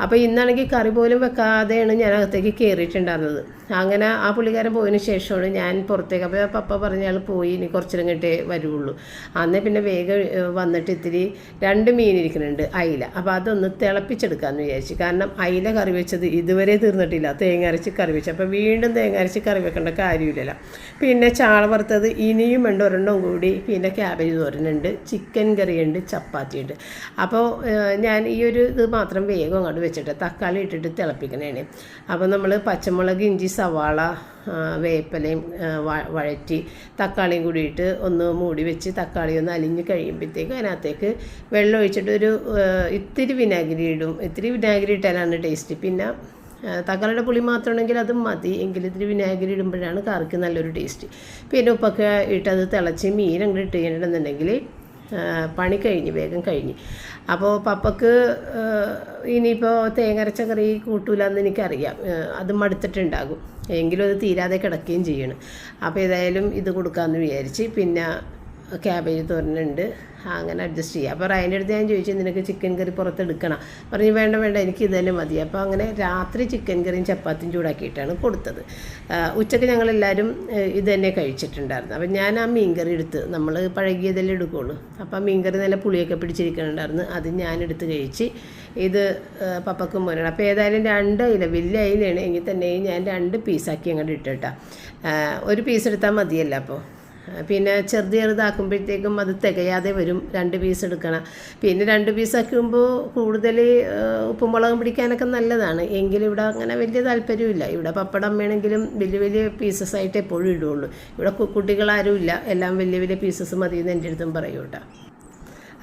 അപ്പോൾ ഇന്നാണെങ്കിൽ കറി പോലും വെക്കാതെയാണ് ഞാൻ അകത്തേക്ക് കയറിയിട്ടുണ്ടായിരുന്നത്. അങ്ങനെ ആ പുള്ളിക്കാരൻ പോയതിന് ശേഷമാണ് ഞാൻ പുറത്തേക്ക്. അപ്പോൾ പപ്പ പറഞ്ഞാൽ പോയി ഇനി കുറച്ചിരം കിട്ടേ വരുള്ളൂ. അന്നേ പിന്നെ വേഗം വന്നിട്ട് ഇത്തിരി 2 മീൻ ഇരിക്കുന്നുണ്ട്, അയില. അപ്പോൾ അതൊന്ന് തിളപ്പിച്ചെടുക്കാമെന്ന് വിചാരിച്ചു. കാരണം അയില കറി വെച്ചത് ഇതുവരെ തീർന്നിട്ടില്ല, തേങ്ങ അരച്ച് കറി വെച്ചു. അപ്പോൾ വീണ്ടും തേങ്ങ അരച്ച് കറി വെക്കേണ്ട കാര്യമില്ലല്ലോ. പിന്നെ ചാള വറുത്തത് ഇനിയും ഉണ്ട്, ഒരെണ്ണം കൂടി. പിന്നെ ക്യാബേജ് തോരനുണ്ട്, ചിക്കൻ കറിയുണ്ട്, ചപ്പാത്തിയുണ്ട്. അപ്പോൾ ഞാൻ ഈ ഒരു ഇത് മാത്രം വേഗം അങ്ങോട്ട് വെച്ചിട്ട് തക്കാളി ഇട്ടിട്ട് തിളപ്പിക്കണേണ്. അപ്പോൾ നമ്മൾ പച്ചമുളക്, ഇഞ്ചി, സവാള, വേപ്പിലയും വഴറ്റി തക്കാളിയും കൂടിയിട്ട് ഒന്ന് മൂടി വെച്ച് തക്കാളി ഒന്ന് അലിഞ്ഞ് കഴിയുമ്പോഴത്തേക്ക് അതിനകത്തേക്ക് വെള്ളം ഒഴിച്ചിട്ട് ഇത്തിരി വിനാഗിരി ഇടും. ഇത്തിരി വിനാഗിരി ഇട്ടാലാണ് ടേസ്റ്റ്. പിന്നെ തക്കാളിയുടെ പുളി മാത്രമാണെങ്കിൽ അത് മതി, എങ്കിൽ ഇത്തിരി വിനാഗിരി ഇടുമ്പോഴാണ് കറിക്ക് നല്ലൊരു ടേസ്റ്റ്. പിന്നെ ഉപ്പൊക്കെ ഇട്ടത് തിളച്ച് മീൻ അങ്ങോട്ട് ഇട്ട് കഴിഞ്ഞിട്ടുണ്ടെങ്കിൽ പണി വേഗം കഴിഞ്ഞ്. അപ്പോൾ പപ്പക്ക് ഇനിയിപ്പോൾ തേങ്ങ അരച്ച കറി കൂട്ടൂലെന്ന് എനിക്കറിയാം, അത് മടുത്തിട്ടുണ്ടാകും, എങ്കിലും അത് തീരാതെ കിടക്കുകയും ചെയ്യണം. അപ്പോൾ ഏതായാലും ഇത് കൊടുക്കാമെന്ന് വിചാരിച്ച്. പിന്നെ ക്യാബേജ് തോരനുണ്ട്, അങ്ങനെ അഡ്ജസ്റ്റ് ചെയ്യുക. അപ്പോൾ അതിൻ്റെ അടുത്ത് ഞാൻ ചോദിച്ചു, നിനക്ക് ചിക്കൻ കറി പുറത്തെടുക്കണം? പറഞ്ഞു വേണ്ട എനിക്ക് ഇത് തന്നെ മതി. അപ്പോൾ അങ്ങനെ രാത്രി ചിക്കൻ കറിയും ചപ്പാത്തിയും ചൂടാക്കിയിട്ടാണ് കൊടുത്തത്. ഉച്ചയ്ക്ക് ഞങ്ങളെല്ലാവരും ഇത് തന്നെ കഴിച്ചിട്ടുണ്ടായിരുന്നു. അപ്പം ഞാൻ ആ മീൻകറി എടുത്ത്, നമ്മൾ പഴകിയതെല്ലാം എടുക്കുകയുള്ളൂ, അപ്പോൾ ആ മീൻകറി നല്ല പുളിയൊക്കെ പിടിച്ചിരിക്കുന്നുണ്ടായിരുന്നു, അത് ഞാനെടുത്ത് കഴിച്ച്. ഇത് പപ്പക്കും മോനാണ്. അപ്പോൾ ഏതായാലും 2 അയില, വലിയ അയിലാണ് എങ്കിൽ തന്നെയും ഞാൻ 2 പീസാക്കി അങ്ങോട്ട് ഇട്ടിട്ടാ. 1 പീസ് എടുത്താൽ മതിയല്ല. അപ്പോൾ പിന്നെ ചെറുതാക്കുമ്പോഴത്തേക്കും അത് തികയാതെ വരും, 2 പീസ് എടുക്കണം. പിന്നെ 2 പീസാക്കുമ്പോൾ കൂടുതൽ ഉപ്പും മുളകും പിടിക്കാനൊക്കെ നല്ലതാണ്. എങ്കിലും ഇവിടെ അങ്ങനെ വലിയ താല്പര്യമില്ല. ഇവിടെ പപ്പടം അമ്മയാണെങ്കിലും വലിയ പീസസ് ആയിട്ട് എപ്പോഴും ഇടുകയുള്ളൂ. ഇവിടെ കുട്ടികളാരും ഇല്ല, എല്ലാം വലിയ പീസസ് മതിയെന്ന് എൻ്റെ അടുത്തും പറയൂ കേട്ടോ.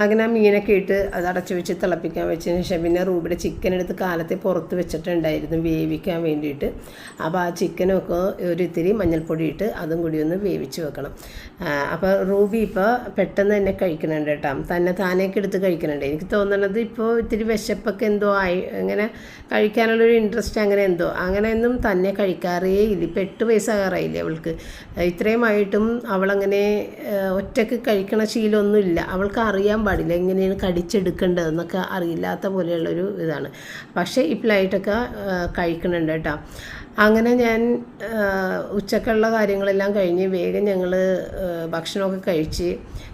അങ്ങനെ ആ മീനൊക്കെ ഇട്ട് അത് അടച്ചു വെച്ച് തിളപ്പിക്കാൻ വെച്ചതിന് ശേഷം പിന്നെ റൂബിയുടെ ചിക്കൻ എടുത്ത് കാലത്തെ പുറത്ത് വെച്ചിട്ടുണ്ടായിരുന്നു വേവിക്കാൻ വേണ്ടിയിട്ട്. അപ്പോൾ ആ ചിക്കനൊക്കെ ഒരിത്തിരി മഞ്ഞൾപ്പൊടി ഇട്ട് അതും കൂടി ഒന്ന് വേവിച്ച് വെക്കണം. അപ്പോൾ റൂബി ഇപ്പോൾ പെട്ടെന്ന് തന്നെ കഴിക്കുന്നുണ്ട് കേട്ടോ, താനേക്ക് എടുത്ത് കഴിക്കുന്നുണ്ട്. എനിക്ക് തോന്നുന്നത് ഇപ്പോൾ ഇത്തിരി വിശപ്പൊക്കെ എന്തോ ആയി, അങ്ങനെ കഴിക്കാനുള്ളൊരു ഇൻട്രസ്റ്റ് അങ്ങനെയൊന്നും തന്നെ കഴിക്കാറേ ഇല്ല. ഇപ്പോൾ 8 വയസ്സാകാറായില്ലേ അവൾക്ക്. ഇത്രയുമായിട്ടും അവളങ്ങനെ ഒറ്റയ്ക്ക് കഴിക്കണ ശീലമൊന്നുമില്ല. അവൾക്ക് അറിയാൻ പാടില്ല എങ്ങനെയാണ് കടിച്ചെടുക്കേണ്ടതെന്നൊക്കെ അറിയില്ലാത്ത പോലെയുള്ളൊരു ഇതാണ്. പക്ഷേ ഇപ്പോഴായിട്ടൊക്കെ കഴിക്കണുണ്ട് കേട്ടോ. അങ്ങനെ ഞാൻ ഉച്ചക്കുള്ള കാര്യങ്ങളെല്ലാം കഴിഞ്ഞ് വേഗം ഞങ്ങൾ ഭക്ഷണമൊക്കെ കഴിച്ച്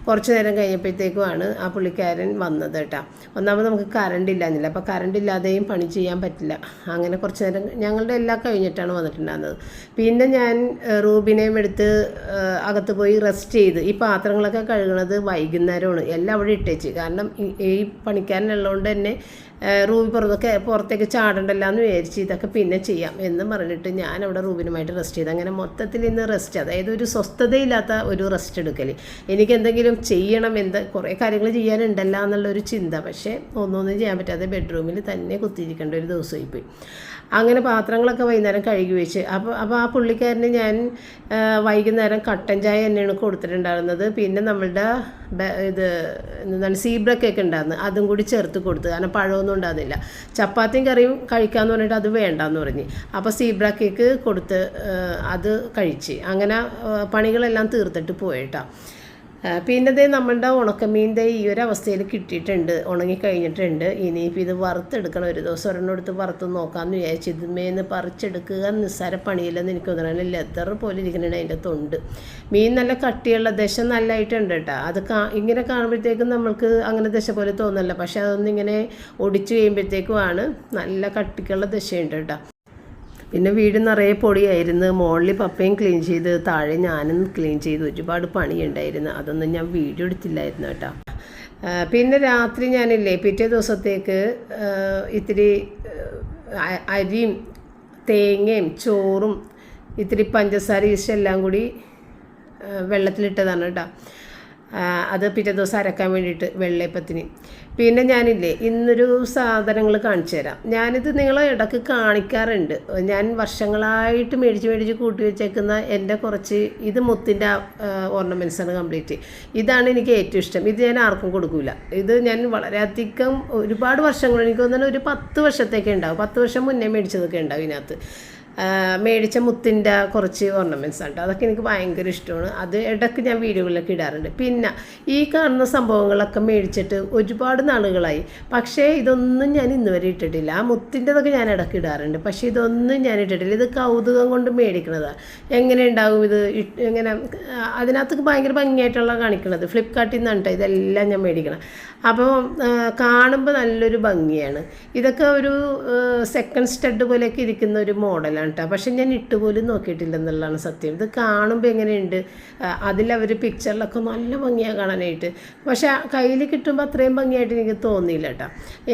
കുറച്ച് നേരം കഴിഞ്ഞപ്പോഴത്തേക്കുമാണ് ആ പുള്ളിക്കാരൻ വന്നത് കേട്ടോ. ഒന്നാമത് നമുക്ക് കറണ്ട് ഇല്ലാഞ്ഞില്ല, അപ്പോൾ കറണ്ട് ഇല്ലാതെയും പണി ചെയ്യാൻ പറ്റില്ല. അങ്ങനെ കുറച്ച് നേരം ഞങ്ങളുടെ എല്ലാം കഴിഞ്ഞിട്ടാണ് വന്നിട്ടുണ്ടാകുന്നത്. പിന്നെ ഞാൻ റൂബിനെയും എടുത്ത് അകത്ത് പോയി റെസ്റ്റ് ചെയ്ത്. ഈ പാത്രങ്ങളൊക്കെ കഴുകണത് വൈകുന്നേരമാണ്, എല്ലാം അവിടെ ഇട്ടേച്ച്. കാരണം ഈ പണിക്കാരനുള്ളതുകൊണ്ട് തന്നെ റൂബി പുറത്തേക്ക് ചാടണ്ടല്ലോ എന്ന് വിചാരിച്ച് ഇതൊക്കെ പിന്നെ ചെയ്യാം എന്ന് പറഞ്ഞിട്ട് ഞാൻ അവിടെ റൂബിനുമായിട്ട് റെസ്റ്റ് ചെയ്ത്. അങ്ങനെ മൊത്തത്തിൽ ഇന്ന് റെസ്റ്റ്, അതായത് ഒരു സ്വസ്ഥതയില്ലാത്ത ഒരു റെസ്റ്റ് എടുക്കൽ. എനിക്ക് എന്തെങ്കിലും ചെയ്യണം, കുറേ കാര്യങ്ങൾ ചെയ്യാനുണ്ടല്ലോ എന്നുള്ളൊരു ചിന്ത, പക്ഷേ ഒന്നൊന്നും ചെയ്യാൻ പറ്റാതെ ബെഡ്റൂമിൽ തന്നെ കുത്തിയിരിക്കേണ്ട ഒരു ദിവസമായി പോയി. അങ്ങനെ പാത്രങ്ങളൊക്കെ വൈകുന്നേരം കഴുകി വെച്ച്. അപ്പോൾ ആ പുള്ളിക്കാരന് ഞാൻ വൈകുന്നേരം കട്ടൻ ചായ തന്നെയാണ് കൊടുത്തിട്ടുണ്ടായിരുന്നത്. പിന്നെ നമ്മളുടെ എന്താണ് സീബ്ര കേക്ക് ഉണ്ടായിരുന്നു, അതും കൂടി ചേർത്ത് കൊടുത്ത്. കാരണം പഴമൊന്നും ഉണ്ടാകുന്നില്ല. ചപ്പാത്തിയും കറിയും കഴിക്കാമെന്ന് പറഞ്ഞിട്ട് അത് വേണ്ടാന്ന് പറഞ്ഞ്. അപ്പോൾ സീബ്ര കേക്ക് കൊടുത്ത് അത് കഴിച്ച്. അങ്ങനെ പണികളെല്ലാം തീർത്തിട്ട് പോയിട്ടാ. പിന്നെ നമ്മളുടെ ഉണക്കമീൻ ഈ ഒരു അവസ്ഥയിൽ കിട്ടിയിട്ടുണ്ട്, ഉണങ്ങിക്കഴിഞ്ഞിട്ടുണ്ട്. ഇനിയിപ്പോൾ ഇത് വറുത്തെടുക്കണം. ഒരു ദിവസം ഒരെണ്ണം എടുത്ത് വറുത്ത് നോക്കാമെന്ന് വിചാരിച്ചു. ഇതുമേന്ന് പറിച്ചെടുക്കുക നിസ്സാര പണിയില്ലെന്ന് എനിക്ക് തോന്നുന്നു. ലെതർ പോലെ ഇരിക്കുന്നുണ്ട് അതിൻ്റെ തൊണ്ട്. മീൻ നല്ല കട്ടിയുള്ള ദശ നല്ലതായിട്ടുണ്ട് കേട്ടോ. അത് ഇങ്ങനെ കാണുമ്പോഴത്തേക്കും നമ്മൾക്ക് അങ്ങനെ ദശ പോലെ തോന്നല്ല, പക്ഷെ അതൊന്നിങ്ങനെ ഒടിച്ചു കഴിയുമ്പോഴത്തേക്കുമാണ് നല്ല കട്ടിക്കുള്ള ദശയുണ്ട് കേട്ടോ. പിന്നെ വീട് നിറയെ പൊടിയായിരുന്നു. മുകളിൽ പപ്പയും ക്ലീൻ ചെയ്ത്, താഴെ ഞാനും ക്ലീൻ ചെയ്ത്. ഒരുപാട് പണിയുണ്ടായിരുന്നു, അതൊന്നും ഞാൻ വീഡിയോ എടുത്തില്ലായിരുന്നു കേട്ടോ. പിന്നെ രാത്രി ഞാനില്ലേ പിറ്റേ ദിവസത്തേക്ക് ഇത്തിരി അരിയും തേങ്ങയും ചോറും ഇത്തിരി പഞ്ചസാര എല്ലാം കൂടി വെള്ളത്തിലിട്ടതാണ് കേട്ടോ. അത് പിറ്റേ ദിവസം അരക്കാൻ വേണ്ടിയിട്ട് വെള്ളയപ്പത്തിന്. പിന്നെ ഞാനില്ലേ ഇന്നൊരു സാധനങ്ങൾ കാണിച്ചു തരാം. ഞാനിത് നിങ്ങളെ ഇടയ്ക്ക് കാണിക്കാറുണ്ട്. ഞാൻ വർഷങ്ങളായിട്ട് മേടിച്ച് കൂട്ടി വെച്ചേക്കുന്ന എൻ്റെ കുറച്ച് ഇത് മുത്തിൻ്റെ ഓർണമെൻറ്റ്സാണ് കംപ്ലീറ്റ്. ഇതാണ് എനിക്ക് ഏറ്റവും ഇഷ്ടം. ഇത് ഞാൻ ആർക്കും കൊടുക്കില്ല. ഇത് ഞാൻ വളരെയധികം ഒരുപാട് വർഷങ്ങൾ, എനിക്ക് തോന്നുന്നു ഒരു 10 വർഷത്തേക്ക് ഉണ്ടാവും. 10 വർഷം മുന്നേ മേടിച്ചതൊക്കെ ഉണ്ടാവും ഇതിനകത്ത്. മേടിച്ച മുത്തിൻ്റെ കുറച്ച് ഓർണമെൻറ്റ്സ് ആണ് കേട്ടോ. അതൊക്കെ എനിക്ക് ഭയങ്കര ഇഷ്ടമാണ്. അത് ഇടയ്ക്ക് ഞാൻ വീഡിയോകളിലൊക്കെ ഇടാറുണ്ട്. പിന്നെ ഈ കാണുന്ന സംഭവങ്ങളൊക്കെ മേടിച്ചിട്ട് ഒരുപാട് നാളുകളായി. പക്ഷേ ഇതൊന്നും ഞാൻ ഇന്ന് വരെ ഇട്ടിട്ടില്ല. ആ മുത്തിൻ്റെതൊക്കെ ഞാൻ ഇടയ്ക്ക് ഇടാറുണ്ട്. പക്ഷേ ഇതൊന്നും ഞാൻ ഇട്ടിട്ടില്ല. ഇത് കൗതുകം കൊണ്ട് മേടിക്കണതാണ്. എങ്ങനെ ഉണ്ടാവും ഇത് ഇങ്ങനെ അതിനകത്ത് ഭയങ്കര ഭംഗിയായിട്ടുള്ള കാണിക്കണത്. ഫ്ലിപ്കാർട്ടിൽ നിന്നാണ് കേട്ടോ ഇതെല്ലാം ഞാൻ മേടിക്കണം. അപ്പോൾ കാണുമ്പോൾ നല്ലൊരു ഭംഗിയാണ്. ഇതൊക്കെ ഒരു സെക്കൻഡ് സ്റ്റഡ് പോലെയൊക്കെ ഇരിക്കുന്ന ഒരു മോഡലാണ് കേട്ടോ. പക്ഷെ ഞാൻ ഇട്ടുപോലും നോക്കിയിട്ടില്ലെന്നുള്ളതാണ് സത്യം. ഇത് കാണുമ്പോൾ എങ്ങനെയുണ്ട്, അതിലവർ പിക്ചറിലൊക്കെ നല്ല ഭംഗിയാണ് കാണാനായിട്ട്. പക്ഷെ കയ്യിൽ കിട്ടുമ്പോൾ അത്രയും ഭംഗിയായിട്ട് എനിക്ക് തോന്നിയില്ല കേട്ടോ.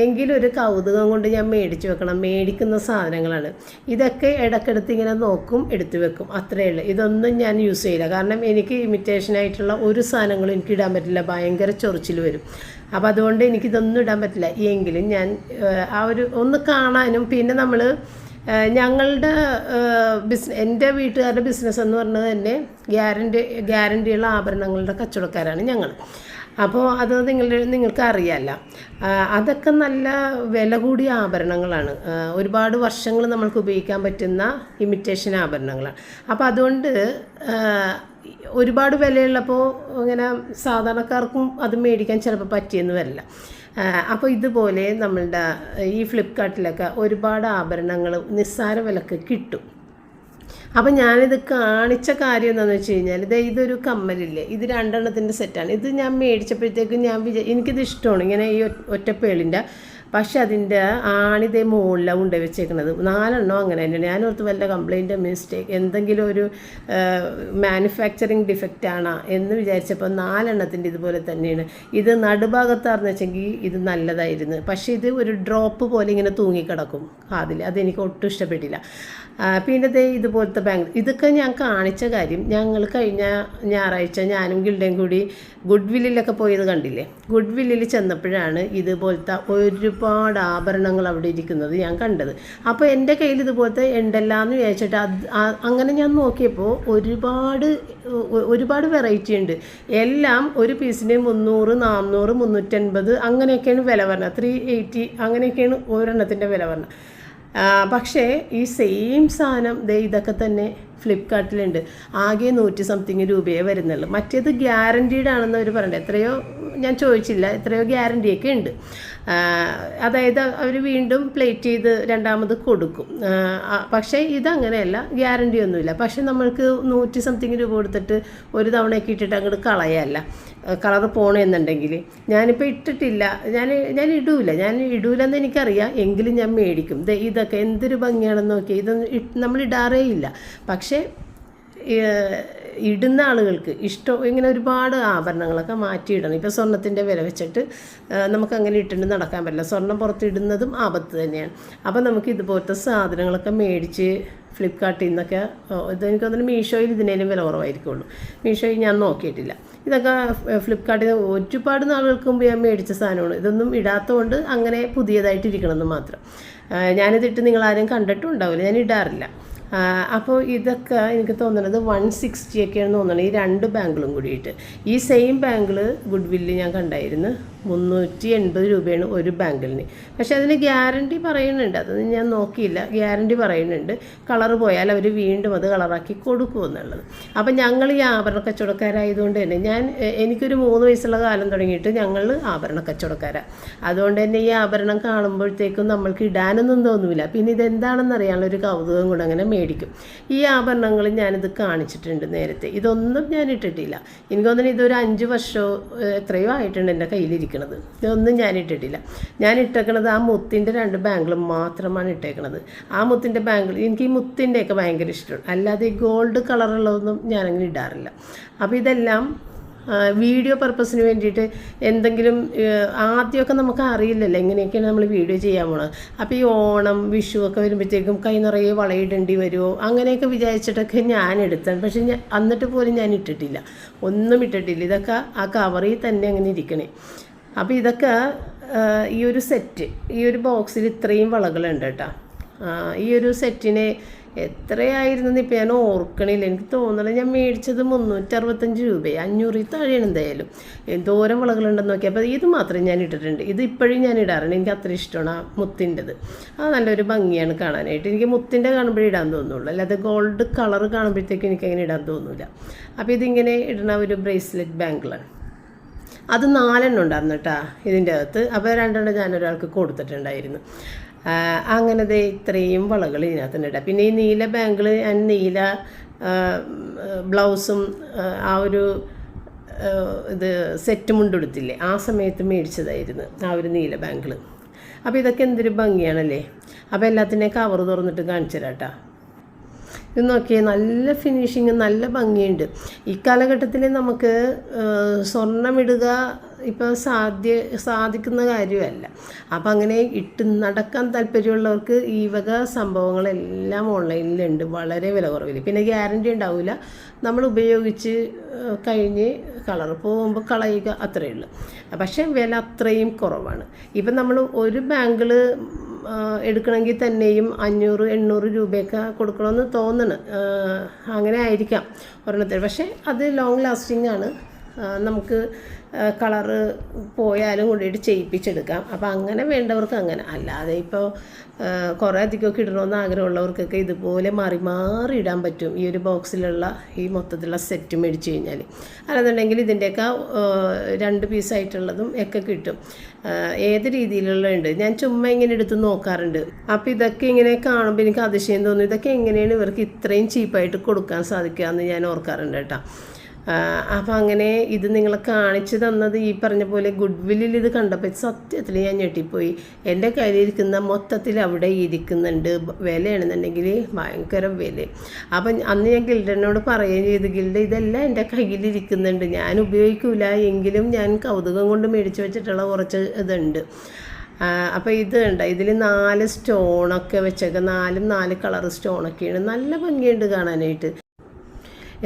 എങ്കിലും ഒരു കൗതുകം കൊണ്ട് ഞാൻ മേടിച്ച് വെക്കണം. മേടിക്കുന്ന സാധനങ്ങളാണ് ഇതൊക്കെ. ഇടയ്ക്കെടുത്ത് ഇങ്ങനെ നോക്കും, എടുത്തു വെക്കും, അത്രയേ ഉള്ളൂ. ഇതൊന്നും ഞാൻ യൂസ് ചെയ്യില്ല. കാരണം എനിക്ക് ഇമിറ്റേഷനായിട്ടുള്ള ഒരു സാധനങ്ങളും എനിക്ക് ഇടാൻ പറ്റില്ല. ഭയങ്കര ചൊറിച്ചിൽ വരും. അപ്പോൾ അതുകൊണ്ട് എനിക്കിതൊന്നും ഇടാൻ പറ്റില്ല. എങ്കിലും ഞാൻ ആ ഒരു ഒന്ന് കാണാനും, പിന്നെ നമ്മൾ ഞങ്ങളുടെ എൻ്റെ വീട്ടുകാരുടെ ബിസിനസ് എന്ന് പറഞ്ഞത് തന്നെ ഗ്യാരണ്ടിയുള്ള ആഭരണങ്ങളുടെ കച്ചവടക്കാരാണ് ഞങ്ങൾ. അപ്പോൾ അത് നിങ്ങൾക്ക് അറിയാമല്ലോ. അതൊക്കെ നല്ല വില കൂടിയ ആഭരണങ്ങളാണ്. ഒരുപാട് വർഷങ്ങൾ നമ്മൾക്ക് ഉപയോഗിക്കാൻ പറ്റുന്ന ഇമിറ്റേഷൻ ആഭരണങ്ങളാണ്. അപ്പോൾ അതുകൊണ്ട് ഒരുപാട് വിലയുള്ളപ്പോൾ ഇങ്ങനെ സാധാരണക്കാർക്കും അത് മേടിക്കാൻ ചിലപ്പോൾ പറ്റിയെന്ന് വരില്ല. അപ്പോൾ ഇതുപോലെ നമ്മളുടെ ഈ ഫ്ലിപ്കാർട്ടിലൊക്കെ ഒരുപാട് ആഭരണങ്ങൾ നിസ്സാര വിലക്ക് കിട്ടും. അപ്പം ഞാനിത് കാണിച്ച കാര്യം എന്താണെന്ന് വെച്ച് കഴിഞ്ഞാൽ, ഇതൊരു കമ്മലില്ലേ, ഇത് 2 എണ്ണത്തിൻ്റെ സെറ്റാണ്. ഇത് ഞാൻ മേടിച്ചപ്പോഴത്തേക്കും എനിക്കിത് ഇഷ്ടമാണ് ഇങ്ങനെ ഈ ഒറ്റപ്പേളിൻ്റെ. പക്ഷെ അതിൻ്റെ ആണിതേ മുകളിലാണ് കൊണ്ടുപോയി വെച്ചേക്കുന്നത്. 4 എണ്ണം അങ്ങനെ തന്നെയാണ്. ഞാനോർത്ത് വല്ല കംപ്ലൈൻറ്റ് മിസ്റ്റേക്ക് എന്തെങ്കിലും ഒരു മാനുഫാക്ചറിങ് ഡിഫക്റ്റ് ആണോ എന്ന് വിചാരിച്ചപ്പോൾ 4 എണ്ണത്തിൻ്റെ ഇതുപോലെ തന്നെയാണ്. ഇത് നടുഭാഗത്താണെന്ന് വെച്ചെങ്കിൽ ഇത് നല്ലതായിരുന്നു. പക്ഷേ ഇത് ഒരു ഡ്രോപ്പ് പോലെ ഇങ്ങനെ തൂങ്ങിക്കിടക്കും കാതിൽ. അതെനിക്ക് ഒട്ടും ഇഷ്ടപ്പെട്ടില്ല. പിന്നെ ഇതുപോലത്തെ ബാങ്ക്, ഇതൊക്കെ ഞാൻ കാണിച്ച കാര്യം, ഞങ്ങൾ കഴിഞ്ഞ ഞായറാഴ്ച ഞാനും ഗിൽഡയും കൂടി ഗുഡ് വില്ലിലൊക്കെ പോയത് കണ്ടില്ലേ. ഗുഡ് വില്ലിൽ ചെന്നപ്പോഴാണ് ഇതുപോലത്തെ ഒരുപാട് ആഭരണങ്ങൾ അവിടെ ഇരിക്കുന്നത് ഞാൻ കണ്ടത്. അപ്പോൾ എൻ്റെ കയ്യിൽ ഇതുപോലത്തെ ഉണ്ടല്ലാന്ന് വിചാരിച്ചിട്ട് അങ്ങനെ ഞാൻ നോക്കിയപ്പോൾ ഒരുപാട് വെറൈറ്റി ഉണ്ട്. എല്ലാം ഒരു പീസിന് 300, 400, 350 അങ്ങനെയൊക്കെയാണ് വില പറഞ്ഞത്. 380 അങ്ങനെയൊക്കെയാണ് ഒരെണ്ണത്തിൻ്റെ വില പറഞ്ഞത്. പക്ഷേ ഈ സെയിം സാധനം ഇതൊക്കെ തന്നെ ഫ്ലിപ്കാർട്ടിലുണ്ട്. ആകെ 100 സംതിങ് രൂപയെ വരുന്നുള്ളൂ. മറ്റേത് ഗ്യാരൻറ്റീഡ് ആണെന്ന് അവർ പറയണ്ടേ. എത്രയോ ഞാൻ ചോദിച്ചില്ല, എത്രയോ ഗ്യാരൻറ്റിയൊക്കെ ഉണ്ട്. അതായത് അവർ വീണ്ടും പ്ലേറ്റ് ചെയ്ത് രണ്ടാമത് കൊടുക്കും. പക്ഷേ ഇതങ്ങനെയല്ല, ഗ്യാരൻറ്റി ഒന്നുമില്ല. പക്ഷേ നമ്മൾക്ക് 100 സംതിങ് രൂപ കൊടുത്തിട്ട് ഒരു തവണയൊക്കെ ഇട്ടിട്ട് അങ്ങോട്ട് കളയല്ല, കളർ പോകണമെന്നുണ്ടെങ്കിൽ. ഞാനിപ്പോൾ ഇട്ടിട്ടില്ല, ഞാൻ ഇടൂലെന്ന് എനിക്കറിയാം. എങ്കിലും ഞാൻ മേടിക്കും. ഇതൊക്കെ എന്തൊരു ഭംഗിയാണെന്ന് നോക്കി. ഇതൊന്നും നമ്മൾ ഇടാറേ ഇല്ല. പക്ഷേ ഇടുന്ന ആളുകൾക്ക് ഇഷ്ടം ഇങ്ങനെ ഒരുപാട് ആഭരണങ്ങളൊക്കെ മാറ്റിയിടണം. ഇപ്പോൾ സ്വർണ്ണത്തിൻ്റെ വില വെച്ചിട്ട് നമുക്കങ്ങനെ ഇട്ടിട്ട് നടക്കാൻ പറ്റില്ല. സ്വർണ്ണം പുറത്തിടുന്നതും ആപത്ത് തന്നെയാണ്. അപ്പോൾ നമുക്ക് ഇതുപോലത്തെ സാധനങ്ങളൊക്കെ മേടിച്ച് ഫ്ലിപ്കാർട്ടിൽ നിന്നൊക്കെ, ഇതെനിക്ക് തോന്നുന്നു മീഷോയിൽ ഇതിനേലും വില കുറവായിരിക്കുള്ളൂ. മീഷോയിൽ ഞാൻ നോക്കിയിട്ടില്ല. ഇതൊക്കെ ഫ്ലിപ്കാർട്ടിൽ ഒരുപാട് നാളുകൾക്ക് മുമ്പ് ഞാൻ മേടിച്ച സാധനമാണ്. ഇതൊന്നും ഇടാത്തതുകൊണ്ട് അങ്ങനെ പുതിയതായിട്ടിരിക്കണമെന്ന് മാത്രം. ഞാനിതിട്ട് നിങ്ങളാരും കണ്ടിട്ടും ഉണ്ടാവില്ല, ഞാൻ ഇടാറില്ല. അപ്പോൾ ഇതൊക്കെ എനിക്ക് തോന്നുന്നത് 160 ഒക്കെയാണെന്ന് തോന്നുന്നത്, ഈ 2 ബാങ്കിളും കൂടിയിട്ട്. ഈ സെയിം ബാങ്കിൾ ഗുഡ് വില്ല് ഞാൻ കണ്ടായിരുന്നു. 380 രൂപയാണ് ഒരു ബാങ്കിളിന്. പക്ഷെ അതിന് ഗ്യാരണ്ടി പറയുന്നുണ്ട്, അതൊന്നും ഞാൻ നോക്കിയില്ല. ഗ്യാരണ്ടി പറയുന്നുണ്ട്, കളർ പോയാൽ അവർ വീണ്ടും അത് കളറാക്കി കൊടുക്കുമെന്നുള്ളത്. അപ്പം ഞങ്ങൾ ഈ ആഭരണ കച്ചവടക്കാരായതുകൊണ്ട് തന്നെ എനിക്കൊരു 3 വയസ്സുള്ള കാലം തുടങ്ങിയിട്ട് ഞങ്ങൾ ആഭരണ കച്ചവടക്കാരാണ്. അതുകൊണ്ട് തന്നെ ഈ ആഭരണം കാണുമ്പോഴത്തേക്കും നമ്മൾക്ക് ഇടാനൊന്നും തോന്നില്ല. പിന്നെ ഇതെന്താണെന്ന് അറിയാനുള്ള ഒരു കൗതുകം കൊണ്ട് അങ്ങനെ മേടിക്കും. ഈ ആഭരണങ്ങൾ ഞാനിത് കാണിച്ചിട്ടുണ്ട് നേരത്തെ. ഇതൊന്നും ഞാൻ ഇട്ടിട്ടില്ല. എനിക്ക് തോന്നുന്നു ഇതൊരു 5 വർഷമോ എത്രയോ ആയിട്ടുണ്ട് എൻ്റെ കയ്യിലിരിക്കുന്നത്. ഇതൊന്നും ഞാൻ ഇട്ടിട്ടില്ല. ഞാൻ ഇട്ടേക്കണത് ആ മുത്തിൻ്റെ 2 ബാങ്കിളും മാത്രമാണ് ഇട്ടേക്കണത്. ആ മുത്തിൻ്റെ ബാങ്കിൾ എനിക്ക് ഈ മുത്തിൻ്റെയൊക്കെ ഭയങ്കര ഇഷ്ടമാണ്. അല്ലാതെ ഈ ഗോൾഡ് കളറുള്ളതൊന്നും ഞാനങ്ങനെ ഇടാറില്ല. അപ്പോൾ ഇതെല്ലാം വീഡിയോ പർപ്പസിന് വേണ്ടിയിട്ട് എന്തെങ്കിലും, ആദ്യമൊക്കെ നമുക്ക് അറിയില്ലല്ലോ എങ്ങനെയൊക്കെയാണ് നമ്മൾ വീഡിയോ ചെയ്യാൻ പോണത്. അപ്പോൾ ഈ ഓണം വിഷു ഒക്കെ വരുമ്പോഴത്തേക്കും കൈ നിറയെ വളയിടേണ്ടി വരുമോ അങ്ങനെയൊക്കെ വിചാരിച്ചിട്ടൊക്കെ ഞാൻ എടുത്തത്. പക്ഷേ എന്നിട്ട് പോലും ഞാൻ ഇട്ടിട്ടില്ല, ഒന്നും ഇട്ടിട്ടില്ല. ഇതൊക്കെ ആ കവറിൽ തന്നെ അങ്ങനെ ഇരിക്കണേ. അപ്പോൾ ഇതൊക്കെ ഈ ഒരു സെറ്റ്, ഈ ഒരു ബോക്സിൽ ഇത്രയും വളകളുണ്ട് കേട്ടോ. ഈ ഒരു സെറ്റിന് എത്രയായിരുന്നു ഇപ്പം ഞാൻ ഓർക്കണില്ല. എനിക്ക് തോന്നണം ഞാൻ മേടിച്ചത് 365 രൂപയാണ്, 500 താഴെയാണ് എന്തായാലും. എന്തോരം വളകളുണ്ടെന്ന് നോക്കി. അപ്പോൾ ഇത് മാത്രമേ ഞാൻ ഇട്ടിട്ടുണ്ട്. ഇത് ഇപ്പോഴും ഞാൻ ഇടാറുണ്ട്, എനിക്ക് അത്ര ഇഷ്ടമാണ് ആ മുത്തിൻ്റെത്. അത് നല്ലൊരു ഭംഗിയാണ് കാണാനായിട്ട്. എനിക്ക് മുത്തിൻ്റെ കാണുമ്പോഴേ ഇടാൻ തോന്നുള്ളൂ, അല്ലാതെ ഗോൾഡ് കളർ കാണുമ്പോഴത്തേക്കും എനിക്കങ്ങനെ ഇടാൻ തോന്നില്ല. അപ്പോൾ ഇതിങ്ങനെ ഇടുന്ന ഒരു ബ്രേസ്ലെറ്റ് ബാങ്കിളാണ്. അത് 4 എണ്ണം ഉണ്ടായിരുന്നു കേട്ടോ ഇതിൻ്റെ അകത്ത്. അപ്പോൾ 2 എണ്ണം ഞാനൊരാൾക്ക് കൊടുത്തിട്ടുണ്ടായിരുന്നു. അങ്ങനെ ഇത്രയും വളകൾ ഇതിനകത്ത് ഇടാം. പിന്നെ ഈ നീല ബാങ്കിൾ ഞാൻ നീല ബ്ലൗസും ആ ഒരു ഇത് സെറ്റ് മുണ്ടെടുത്തില്ലേ, ആ സമയത്ത് മേടിച്ചതായിരുന്നു ആ ഒരു നീല ബാങ്കിൾ. അപ്പോൾ ഇതൊക്കെ എന്തൊരു ഭംഗിയാണല്ലേ. അപ്പോൾ എല്ലാത്തിനെയും കവർ തുറന്നിട്ട് കാണിച്ചു തരാം കേട്ടോ. ഇത് നോക്കിയാൽ നല്ല ഫിനിഷിങ്, നല്ല ഭംഗിയുണ്ട്. ഈ കാലഘട്ടത്തിൽ നമുക്ക് സ്വർണ്ണമിടുക ഇപ്പോൾ സാധിക്കുന്ന കാര്യമല്ല. അപ്പം അങ്ങനെ ഇട്ട് നടക്കാൻ താല്പര്യമുള്ളവർക്ക് ഈ വക സംഭവങ്ങളെല്ലാം ഓൺലൈനിലുണ്ട്, വളരെ വില കുറവിൽ. പിന്നെ ഗ്യാരണ്ടി ഉണ്ടാവില്ല, നമ്മൾ ഉപയോഗിച്ച് കഴിഞ്ഞ് കളർ പോകുമ്പോൾ കളയുക, അത്രയേ ഉള്ളൂ. പക്ഷേ വില അത്രയും കുറവാണ്. ഇപ്പം നമ്മൾ ഒരു ബാങ്കിൾ എടുക്കണമെങ്കിൽ തന്നെയും 500-800 രൂപയൊക്കെ കൊടുക്കണമെന്ന് തോന്നണം. അങ്ങനെ ആയിരിക്കാം ഒരെണ്ണത്തിൽ. പക്ഷേ അത് ലോങ് ലാസ്റ്റിംഗ് ആണ്. നമുക്ക് കളറ് പോയാലും കൊണ്ടുപോയിട്ട് ചെയ്യിപ്പിച്ചെടുക്കാം. അപ്പോൾ അങ്ങനെ വേണ്ടവർക്ക് അങ്ങനെ. അല്ലാതെ ഇപ്പോൾ കുറേ അധികമൊക്കെ ഇടണമെന്ന് ആഗ്രഹമുള്ളവർക്കൊക്കെ ഇതുപോലെ മാറി മാറി ഇടാൻ പറ്റും. ഈ ഒരു ബോക്സിലുള്ള ഈ മൊത്തത്തിലുള്ള സെറ്റ് മേടിച്ച് കഴിഞ്ഞാൽ. അല്ലെന്നുണ്ടെങ്കിൽ ഇതിൻ്റെയൊക്കെ 2 പീസായിട്ടുള്ളതും ഒക്കെ കിട്ടും. ഏത് രീതിയിലുള്ള ഉണ്ട്, ഞാൻ ചുമ്മാ ഇങ്ങനെ എടുത്ത് നോക്കാറുണ്ട്. അപ്പോൾ ഇതൊക്കെ ഇങ്ങനെ കാണുമ്പോൾ എനിക്ക് അതിശയം തോന്നും, ഇതൊക്കെ എങ്ങനെയാണ് ഇവർക്ക് ഇത്രയും ചീപ്പായിട്ട് കൊടുക്കാൻ സാധിക്കുക എന്ന് ഞാൻ ഓർക്കാറുണ്ട് കേട്ടോ. അപ്പം അങ്ങനെ ഇത് നിങ്ങളെ കാണിച്ചു തന്നത് ഈ പറഞ്ഞ പോലെ ഗുഡ് വില്ലിൽ ഇത് കണ്ടപ്പോൾ സത്യത്തിൽ ഞാൻ ഞെട്ടിപ്പോയി. എൻ്റെ കയ്യിലിരിക്കുന്ന മൊത്തത്തിൽ അവിടെ ഇരിക്കുന്നുണ്ട്. വിലയാണെന്നുണ്ടെങ്കിൽ ഭയങ്കര വില. അപ്പം അന്ന് ഞാൻ ഗിൽഡനോട് പറയുകയും ചെയ്തു, ഗിൽഡ ഇതെല്ലാം എൻ്റെ കയ്യിലിരിക്കുന്നുണ്ട്, ഞാൻ ഉപയോഗിക്കില്ല, എങ്കിലും ഞാൻ കൗതുകം കൊണ്ട് മേടിച്ച് വെച്ചിട്ടുള്ള കുറച്ച് ഇതുണ്ട്. അപ്പോൾ ഇത് ഉണ്ട്, ഇതിൽ 4 സ്റ്റോണൊക്കെ വെച്ചൊക്കെ 4 കളർ സ്റ്റോണൊക്കെയാണ്. നല്ല ഭംഗിയുണ്ട് കാണാനായിട്ട്.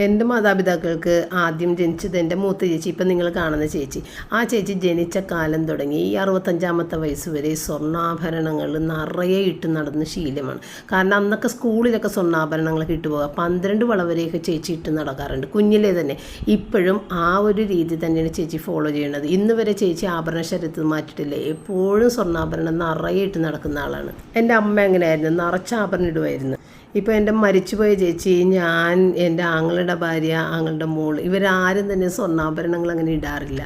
എൻ്റെ മാതാപിതാക്കൾക്ക് ആദ്യം ജനിച്ചത് എൻ്റെ മൂത്ത ചേച്ചി, ഇപ്പം നിങ്ങൾ കാണുന്ന ചേച്ചി. ആ ചേച്ചി ജനിച്ച കാലം തുടങ്ങി ഈ 65-ാമത്തെ വയസ്സ് വരെ സ്വർണ്ണാഭരണങ്ങൾ നിറയെ ഇട്ട് നടന്ന ശീലമാണ്. കാരണം അന്നൊക്കെ സ്കൂളിലൊക്കെ സ്വർണ്ണാഭരണങ്ങളൊക്കെ ഇട്ട് പോകുക. 12 വള വരെയൊക്കെ ചേച്ചി ഇട്ട് നടക്കാറുണ്ട് കുഞ്ഞിലേ തന്നെ. ഇപ്പോഴും ആ ഒരു രീതി തന്നെയാണ് ചേച്ചി ഫോളോ ചെയ്യുന്നത്. ഇന്ന് വരെ ചേച്ചി ആഭരണ ശരീരത്തിൽ മാറ്റിയിട്ടില്ല. എപ്പോഴും സ്വർണ്ണാഭരണം നിറയെ ഇട്ട് നടക്കുന്ന ആളാണ്. എൻ്റെ അമ്മ എങ്ങനെയായിരുന്നു, നിറച്ച് ആഭരണം ഇടുമായിരുന്നു. ഇപ്പോൾ എൻ്റെ മരിച്ചുപോയ ചേച്ചി, ഞാൻ, എൻ്റെ ആങ്ങളുടെ ഭാര്യ, ആങ്ങളുടെ മോൾ, ഇവരാരും തന്നെ സ്വർണ്ണാഭരണങ്ങൾ അങ്ങനെ ഇടാറില്ല.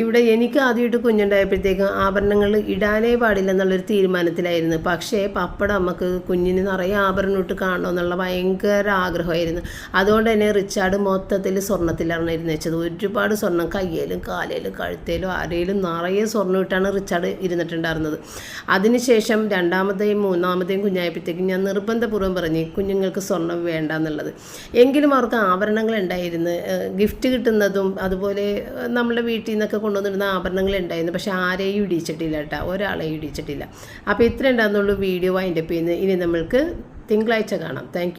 ഇവിടെ എനിക്ക് ആദ്യമായിട്ട് കുഞ്ഞുണ്ടായപ്പോഴത്തേക്കും ആഭരണങ്ങൾ ഇടാനേ പാടില്ല എന്നുള്ളൊരു തീരുമാനത്തിലായിരുന്നു. പക്ഷേ പപ്പടം അമ്മക്ക് കുഞ്ഞിന് നിറയെ ആഭരണം ഇട്ട് കാണണമെന്നുള്ള ഭയങ്കര ആഗ്രഹമായിരുന്നു. അതുകൊണ്ട് തന്നെ റിച്ചാർഡ് മൊത്തത്തിൽ സ്വർണ്ണത്തിലാണ് ഇരുന്ന് വെച്ചത്. ഒരുപാട് സ്വർണ്ണം കയ്യിലും കാലിലും കഴുത്തേലും അരയിലും നിറയെ സ്വർണ്ണം ഇട്ടാണ് റിച്ചാർഡ് ഇരുന്നിട്ടുണ്ടായിരുന്നത്. അതിനുശേഷം 2ാമത്തെയും 3ാമത്തെയും കുഞ്ഞായപ്പോഴത്തേക്കും ഞാൻ നിർബന്ധപൂർവ്വം പറഞ്ഞ് കുഞ്ഞുങ്ങൾക്ക് സ്വർണ്ണം വേണ്ട എന്നുള്ളത്. എങ്കിലും അവർക്ക് ആഭരണങ്ങൾ ഉണ്ടായിരുന്നു. ഗിഫ്റ്റ് കിട്ടുന്നതും അതുപോലെ നമ്മുടെ വീട്ടിൽ നിന്നൊക്കെ കൊണ്ടുവന്നിരുന്ന ആഭരണങ്ങൾ ഉണ്ടായിരുന്നു. പക്ഷേ ആരെയും ഇടിച്ചിട്ടില്ല കേട്ടോ, ഒരാളെയും ഇടിച്ചിട്ടില്ല. അപ്പോൾ ഇത്ര ഉണ്ടാകുന്നുള്ളൂ വീഡിയോ വൈൻഡപ്പ് ചെയ്യുന്നത്. ഇനി നമ്മൾക്ക് തിങ്കളാഴ്ച കാണാം. Thank you.